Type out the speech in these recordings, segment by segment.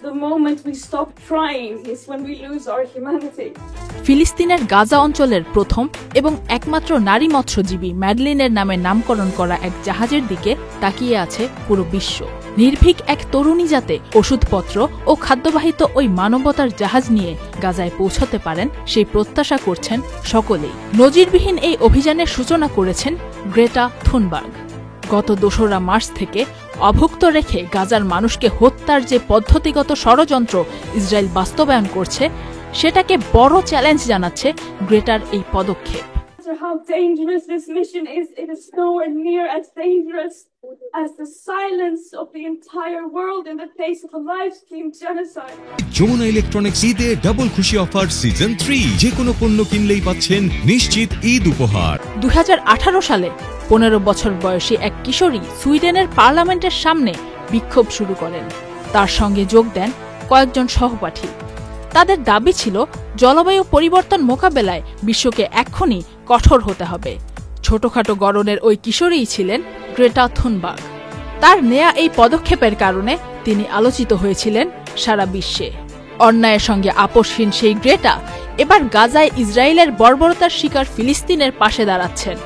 The moment we stop trying is when we lose our humanity. ফিলিস্তিনের গাজা অঞ্চলের প্রথম এবং একমাত্র নারী মৎস্যজীবী ম্যাডলিনের নামে নামকরণ করা এক জাহাজের দিকে তাকিয়ে আছে পুরো বিশ্ব। নির্ভীক এক তরুণী যাতে ওষুধপত্র ও খাদ্যবাহিত ওই মানবতার জাহাজ নিয়ে গাজায় পৌঁছতে পারেন সেই প্রত্যাশা করছেন সকলেই। নজিরবিহীন এই অভিযানের সূচনা করেছেন গ্রেটা থুনবার্গ। গত ২রা মার্চ থেকে অভুক্ত রেখে গাজার মানুষকে হত্যার যে পদ্ধতিগত ষড়যন্ত্র ইসরায়েল বাস্তবায়ন করছে সেটাকে বড় চ্যালেঞ্জ জানাচ্ছে গ্রেটার এই পদক্ষেপ। How dangerous this mission is, it is nowhere near as dangerous as the silence of the entire world in the face of a live-stream genocide. Jamuna electronics ঈদে ডাবল খুশি অফার সিজন 3, যে কোনো পণ্য কিনলেই পাচ্ছেন নিশ্চিত ঈদ উপহার। 2018 সালে 15 বছর বয়সী এক কিশোরী সুইডেনের পার্লামেন্টের সামনে বিক্ষোভ শুরু করেন। তার সঙ্গে যোগ দেন কয়েকজন সহপাঠী। তাদের দাবি ছিল জলবায়ু পরিবর্তন মোকাবেলায় বিশ্বকে এক্ষুনি কঠোর হতে হবে। ছোটখাটো গড়নের ওই কিশোরীই ছিলেন গ্রেটা থুনবার্গ। তার নেয়া এই পদক্ষেপের কারণে তিনি আলোচিত হয়েছিলেন সারা বিশ্বে। অন্যায়ের সঙ্গে আপোষহীন সেই গ্রেটা এবার গাজায় ইসরায়েলের বর্বরতার শিকার ফিলিস্তিনের পাশে দাঁড়াচ্ছেন।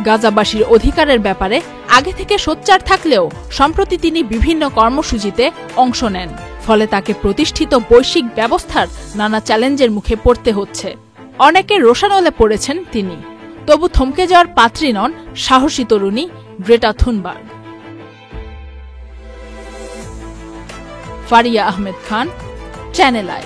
গাজাবাসীর অধিকারের ব্যাপারে আগে থেকে সোচ্চার থাকলেও সম্প্রতি তিনি বিভিন্ন কর্মসূচিতে অংশ নেন। ফলে তাকে প্রতিষ্ঠিত বৈশ্বিক ব্যবস্থার নানা চ্যালেঞ্জের মুখে পড়তে হচ্ছে। অনেকে রোষানলে পড়েছেন তিনি, তবু থমকে যাওয়ার পাত্রী নন সাহসী তরুণী Greta Thunberg. Faria Ahmed Khan, channel I.